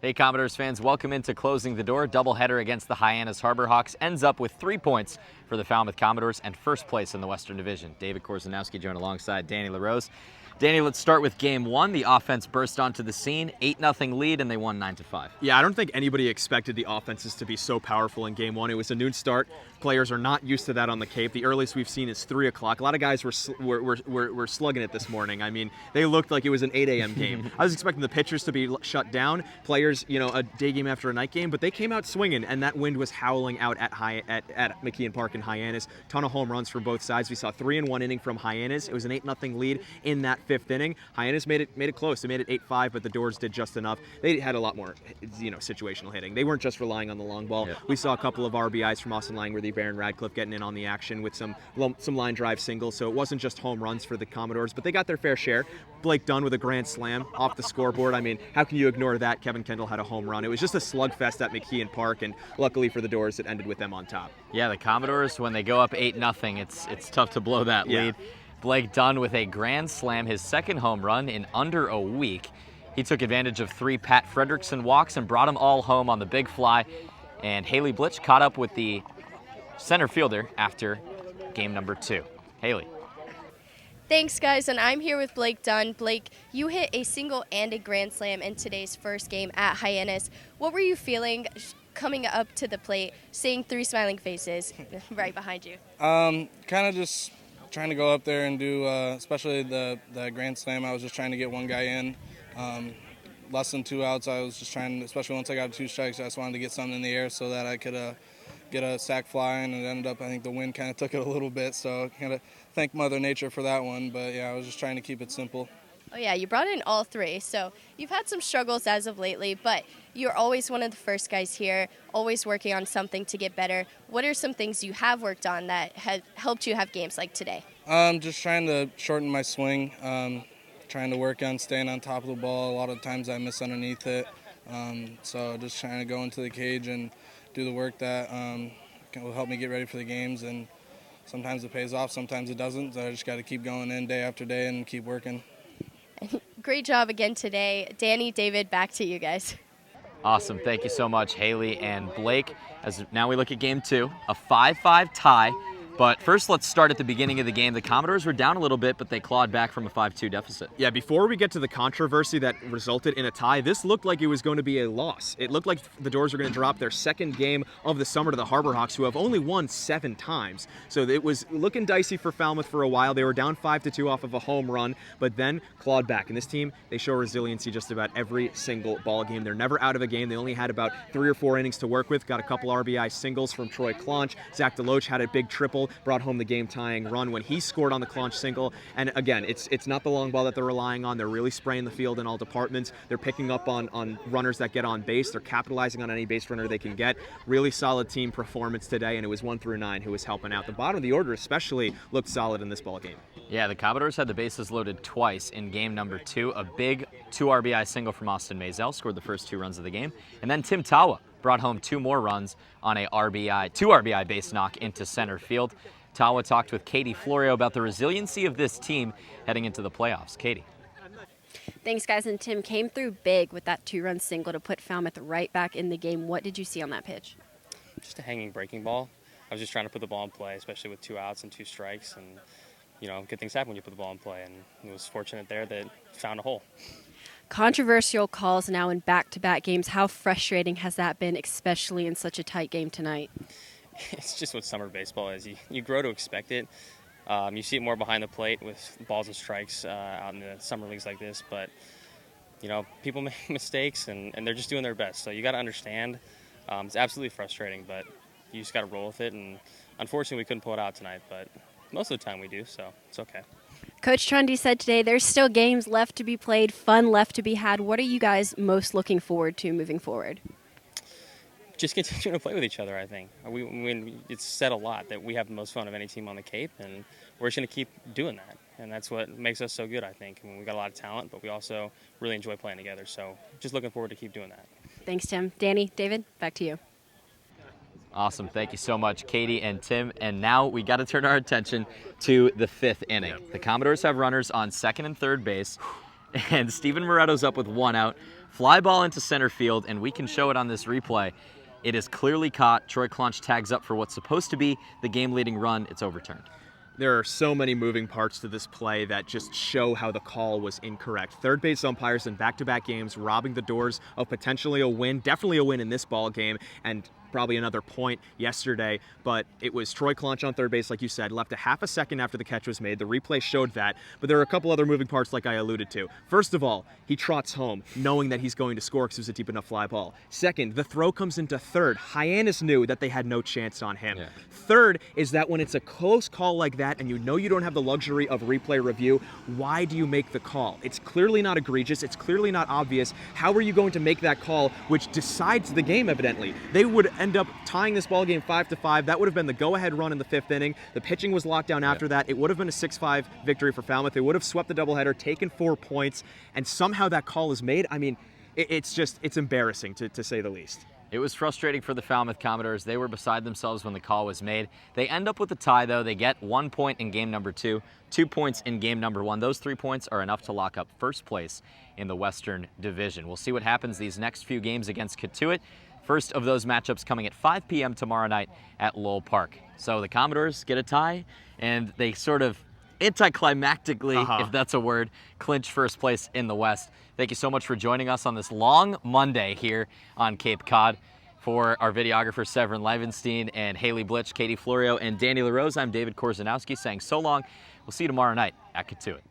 Hey Commodores fans, welcome into Closing the Door. Doubleheader against the Hyannis Harbor Hawks ends up with 3 points for the Falmouth Commodores and first place in the Western Division. David Korzeniowski joined alongside Danny LaRose. Danny, let's start with game one. The offense burst onto the scene, 8-0 lead, and they won 9-5. Yeah, I don't think anybody expected the offenses to be so powerful in game one. It was a noon start. Players are not used to that on the Cape. The earliest we've seen is 3 o'clock. A lot of guys were slugging it this morning. I mean, they looked like it was an 8 a.m. game. I was expecting the pitchers to be shut down, players, a day game after a night game, but they came out swinging, and that wind was howling out at McKeon Park in Hyannis. Ton of home runs from both sides. We saw 3 in 1 inning from Hyannis. It was an 8-0 lead in that 5th inning. Hyannis made it close. They made it 8-5, but the Dores did just enough. They had a lot more, situational hitting. They weren't just relying on the long ball. Yeah. We saw a couple of RBIs from Austin Langworthy, Baron Radcliffe getting in on the action with some line drive singles. So it wasn't just home runs for the Commodores, but they got their fair share. Blake Dunn with a grand slam off the scoreboard. I mean, how can you ignore that? Kevin Kendall had a home run. It was just a slugfest at McKeon Park, and luckily for the Dores, it ended with them on top. Yeah, the Commodores, when they go up 8-0, it's tough to blow that lead. Blake Dunn with a grand slam, his second home run in under a week. He took advantage of 3 Pat Fredrickson walks and brought them all home on the big fly. And Haylee Blitch caught up with the center fielder after game number 2. Haylee. Thanks, guys, and I'm here with Blake Dunn. Blake, you hit a single and a grand slam in today's first game at Hyannis. What were you feeling coming up to the plate, seeing 3 smiling faces right behind you? Kind of just trying to go up there and do, especially the grand slam. I was just trying to get one guy in. Less than 2 outs, I was just trying, especially once I got 2 strikes, I just wanted to get something in the air so that I could get a sac fly, and it ended up, I think the wind kind of took it a little bit, so kind of thank Mother Nature for that one. But yeah, I was just trying to keep it simple. Oh yeah, you brought in all 3, so you've had some struggles as of lately, but you're always one of the first guys here, always working on something to get better. What are some things you have worked on that have helped you have games like today? Just trying to shorten my swing, trying to work on staying on top of the ball. A lot of times I miss underneath it, so just trying to go into the cage and do the work that will help me get ready for the games. And sometimes it pays off, sometimes it doesn't. So I just got to keep going in day after day and keep working. Great job again today. Danny, David, back to you guys. Awesome. Thank you so much, Haylee and Blake. As now we look at game 2, a 5-5 tie. But first, let's start at the beginning of the game. The Commodores were down a little bit, but they clawed back from a 5-2 deficit. Yeah, before we get to the controversy that resulted in a tie, this looked like it was going to be a loss. It looked like the Dores were going to drop their second game of the summer to the Harbor Hawks, who have only won 7 times. So it was looking dicey for Falmouth for a while. They were down 5-2 off of a home run, but then clawed back. And this team, they show resiliency just about every single ball game. They're never out of a game. They only had about 3 or 4 innings to work with. Got a couple RBI singles from Troy Claunch. Zach DeLoach had a big triple, brought home the game-tying run when he scored on the Claunch single. And again, it's not the long ball that they're relying on. They're really spraying the field in all departments. They're picking up on runners that get on base. They're capitalizing on any base runner they can get. Really solid team performance today, and it was 1 through 9 who was helping out. The bottom of the order especially looked solid in this ball game. Yeah, the Commodores had the bases loaded twice in game number 2. A big 2 RBI single from Austin Maisel scored the first 2 runs of the game. And then Tim Tawa brought home 2 more runs on a 2 RBI base knock into center field. Tawa talked with Katie Florio about the resiliency of this team heading into the playoffs. Katie. Thanks, guys. And Tim came through big with that 2-run single to put Falmouth right back in the game. What did you see on that pitch? Just a hanging breaking ball. I was just trying to put the ball in play, especially with 2 outs and 2 strikes. And, good things happen when you put the ball in play. And it was fortunate there that it found a hole. Controversial calls now in back-to-back games. How frustrating has that been, especially in such a tight game tonight? It's just what summer baseball is. You grow to expect it. You see it more behind the plate with balls and strikes out in the summer leagues like this. But, people make mistakes, and they're just doing their best. So you got to understand. It's absolutely frustrating, but you just got to roll with it. And unfortunately, we couldn't pull it out tonight, but most of the time we do, so it's okay. Coach Trundy said today there's still games left to be played, fun left to be had. What are you guys most looking forward to moving forward? Just continuing to play with each other, I think. It's said a lot that we have the most fun of any team on the Cape, and we're just going to keep doing that. And that's what makes us so good, I think. I mean, we've got a lot of talent, but we also really enjoy playing together. So just looking forward to keep doing that. Thanks, Tim. Danny, David, back to you. Awesome. Thank you so much, Katie and Tim. And now we got to turn our attention to the 5th inning. The Commodores have runners on second and third base. and Steven Moretto's up with 1 out. Fly ball into center field, and we can show it on this replay. It is clearly caught. Troy Clonch tags up for what's supposed to be the game-leading run. It's overturned. There are so many moving parts to this play that just show how the call was incorrect. Third base umpires in back-to-back games robbing the Dores of potentially a win, definitely a win in this ball game, and probably another point yesterday, but it was Troy Clonch on third base, like you said, left a half a second after the catch was made. The replay showed that, but there are a couple other moving parts like I alluded to. First of all, he trots home, knowing that he's going to score because it was a deep enough fly ball. Second, the throw comes into third. Hyannis knew that they had no chance on him. Yeah. Third is that when it's a close call like that and you know you don't have the luxury of replay review, why do you make the call? It's clearly not egregious. It's clearly not obvious. How are you going to make that call, which decides the game, evidently? They would end up tying this ball game 5-5. That would have been the go-ahead run in the 5th inning. The pitching was locked down after that. It would have been a 6-5 victory for Falmouth. They would have swept the doubleheader, taken 4 points, and somehow that call is made. I mean, it's embarrassing to say the least. It was frustrating for the Falmouth Commodores. They were beside themselves when the call was made. They end up with a tie, though. They get 1 point in game number 2, 2 points in game number 1. Those 3 points are enough to lock up first place in the Western Division. We'll see what happens these next few games against Katuitt. First of those matchups coming at 5 p.m. tomorrow night at Lowell Park. So the Commodores get a tie, and they sort of anticlimactically, if that's a word, clinch first place in the West. Thank you so much for joining us on this long Monday here on Cape Cod. For our videographer Severin Levenstein and Haylee Blitch, Katie Florio, and Danny LaRose, I'm David Korzeniowski saying so long. We'll see you tomorrow night at Katuitt.